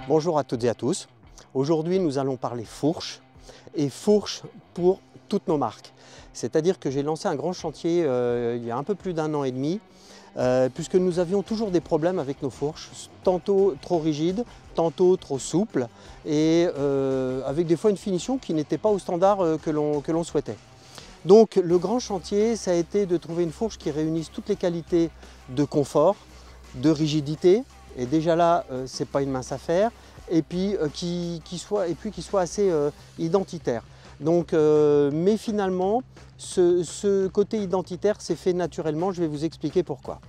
Bonjour à toutes et à tous. Aujourd'hui, nous allons parler fourche et fourche pour toutes nos marques. C'est-à-dire que j'ai lancé un grand chantier il y a un peu plus d'un an et demi puisque nous avions toujours des problèmes avec nos fourches, tantôt trop rigides, tantôt trop souples et avec des fois une finition qui n'était pas au standard que l'on souhaitait. Donc le grand chantier, ça a été de trouver une fourche qui réunisse toutes les qualités de confort, de rigidité, et déjà là, c'est pas une mince affaire, et puis qui soit assez identitaire. Donc, mais finalement, ce côté identitaire s'est fait naturellement, je vais vous expliquer pourquoi.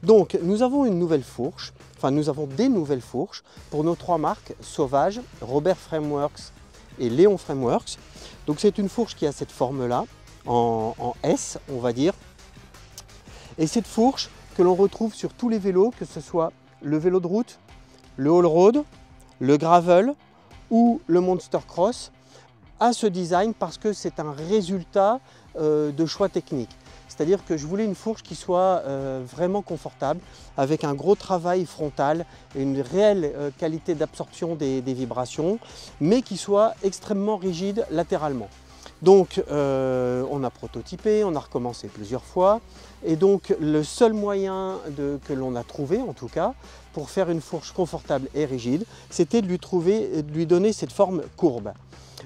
Donc nous avons une nouvelle fourche, enfin nous avons des nouvelles fourches pour nos trois marques, Sauvage, Robert Frameworks et Léon Frameworks. Donc c'est une fourche qui a cette forme-là, en S on va dire, et cette fourche que l'on retrouve sur tous les vélos, que ce soit le vélo de route, le all-road, le gravel ou le monster cross, a ce design parce que c'est un résultat de choix techniques. C'est-à-dire que je voulais une fourche qui soit vraiment confortable, avec un gros travail frontal et une réelle qualité d'absorption des vibrations, mais qui soit extrêmement rigide latéralement. Donc on a prototypé, on a recommencé plusieurs fois, et donc le seul moyen que l'on a trouvé en tout cas pour faire une fourche confortable et rigide, c'était de lui donner cette forme courbe.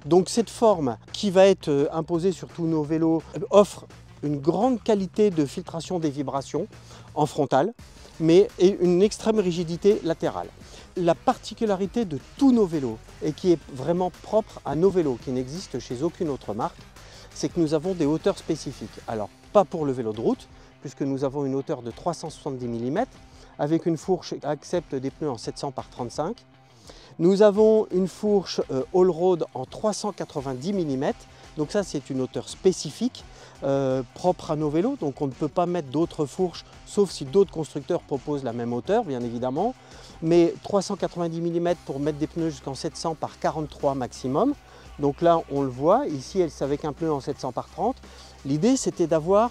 Donc cette forme qui va être imposée sur tous nos vélos offre une grande qualité de filtration des vibrations en frontal, mais une extrême rigidité latérale. La particularité de tous nos vélos, et qui est vraiment propre à nos vélos, qui n'existe chez aucune autre marque, c'est que nous avons des hauteurs spécifiques. Alors, pas pour le vélo de route, puisque nous avons une hauteur de 370 mm, avec une fourche qui accepte des pneus en 700 par 35. Nous avons une fourche all-road en 390 mm, donc ça c'est une hauteur spécifique, propre à nos vélos, donc on ne peut pas mettre d'autres fourches, sauf si d'autres constructeurs proposent la même hauteur, bien évidemment. Mais 390 mm pour mettre des pneus jusqu'en 700 par 43 maximum. Donc là, on le voit, ici, c'est avec un pneu en 700 par 30. L'idée, c'était d'avoir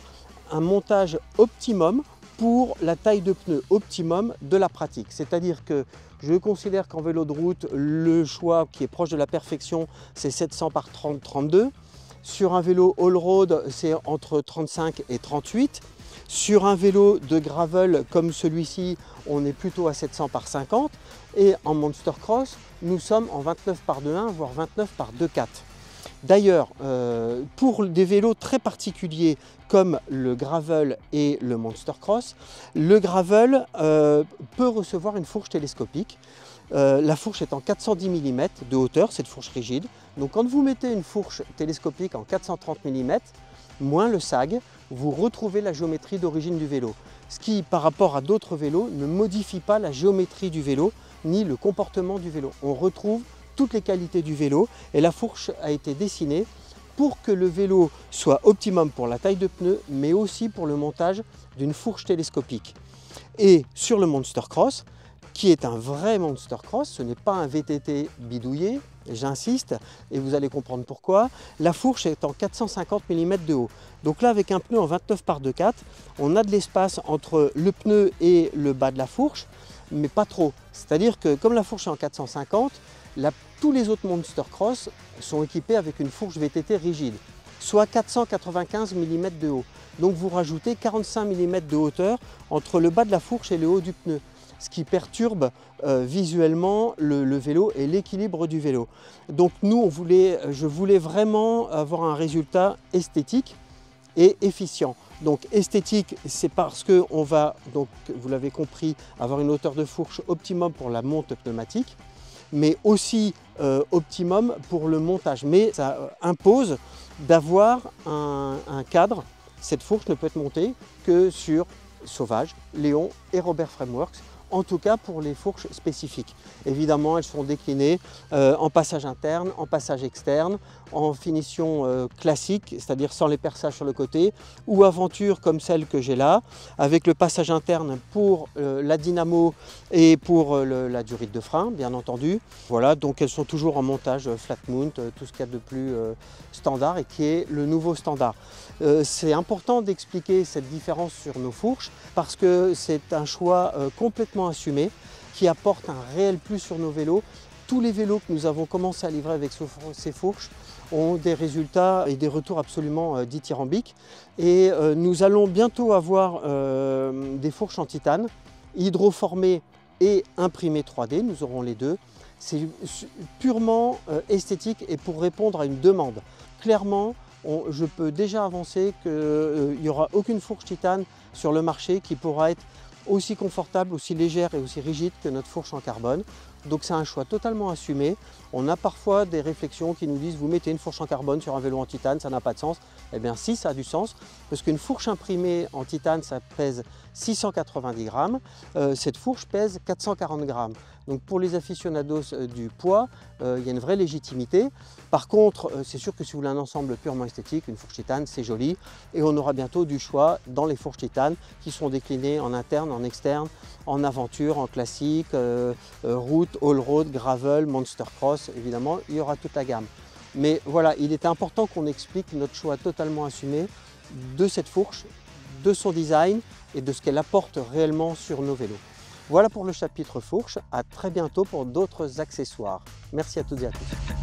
un montage optimum pour la taille de pneu optimum de la pratique. C'est-à-dire que je considère qu'en vélo de route, le choix qui est proche de la perfection, c'est 700 par 30-32. Sur un vélo all-road, c'est entre 35 et 38. Sur un vélo de gravel comme celui-ci, on est plutôt à 700 par 50. Et en monster cross, nous sommes en 29 par 2.1, voire 29 par 2.4. D'ailleurs, pour des vélos très particuliers comme le gravel et le monster cross, le gravel peut recevoir une fourche télescopique. La fourche est en 410 mm de hauteur, cette fourche rigide. Donc quand vous mettez une fourche télescopique en 430 mm, moins le sag, vous retrouvez la géométrie d'origine du vélo. Ce qui, par rapport à d'autres vélos, ne modifie pas la géométrie du vélo, ni le comportement du vélo. On retrouve toutes les qualités du vélo et la fourche a été dessinée pour que le vélo soit optimum pour la taille de pneu, mais aussi pour le montage d'une fourche télescopique. Et sur le Monster Cross, qui est un vrai Monster Cross, ce n'est pas un VTT bidouillé, j'insiste, et vous allez comprendre pourquoi. La fourche est en 450 mm de haut. Donc là, avec un pneu en 29 par 2.4, on a de l'espace entre le pneu et le bas de la fourche, mais pas trop. C'est-à-dire que comme la fourche est en 450, tous les autres Monster Cross sont équipés avec une fourche VTT rigide, soit 495 mm de haut. Donc vous rajoutez 45 mm de hauteur entre le bas de la fourche et le haut du pneu, ce qui perturbe visuellement le vélo et l'équilibre du vélo. Donc nous, je voulais vraiment avoir un résultat esthétique et efficient. Donc esthétique, c'est parce qu'on va, donc, vous l'avez compris, avoir une hauteur de fourche optimum pour la monte pneumatique, mais aussi optimum pour le montage. Mais ça impose d'avoir un cadre. Cette fourche ne peut être montée que sur Sauvage, Léon et Robert Frameworks, en tout cas pour les fourches spécifiques. Évidemment, elles seront déclinées en passage interne, en passage externe, en finition classique, c'est-à-dire sans les perçages sur le côté, ou aventure comme celle que j'ai là, avec le passage interne pour la dynamo et pour la durite de frein, bien entendu. Voilà, donc elles sont toujours en montage flat mount, tout ce qu'il y a de plus standard et qui est le nouveau standard. C'est important d'expliquer cette différence sur nos fourches parce que c'est un choix complètement assumé. qui apporte un réel plus sur nos vélos. Tous les vélos que nous avons commencé à livrer avec ces fourches ont des résultats et des retours absolument dithyrambiques. Et nous allons bientôt avoir des fourches en titane, hydroformées et imprimées 3D, nous aurons les deux. C'est purement esthétique et pour répondre à une demande. Clairement, je peux déjà avancer qu'il n'y aura aucune fourche titane sur le marché qui pourra être aussi confortable, aussi légère et aussi rigide que notre fourche en carbone. Donc c'est un choix totalement assumé. On a parfois des réflexions qui nous disent vous mettez une fourche en carbone sur un vélo en titane, ça n'a pas de sens. Eh bien si, ça a du sens, parce qu'une fourche imprimée en titane, ça pèse 690 grammes. Cette fourche pèse 440 grammes. Donc pour les aficionados du poids, il y a une vraie légitimité. Par contre, c'est sûr que si vous voulez un ensemble purement esthétique, une fourche titane, c'est joli. Et on aura bientôt du choix dans les fourches titane qui seront déclinées en interne, en externe, en aventure, en classique, route, all-road, gravel, monster cross, évidemment, il y aura toute la gamme. Mais voilà, il est important qu'on explique notre choix totalement assumé de cette fourche, de son design et de ce qu'elle apporte réellement sur nos vélos. Voilà pour le chapitre fourche, à très bientôt pour d'autres accessoires. Merci à toutes et à tous.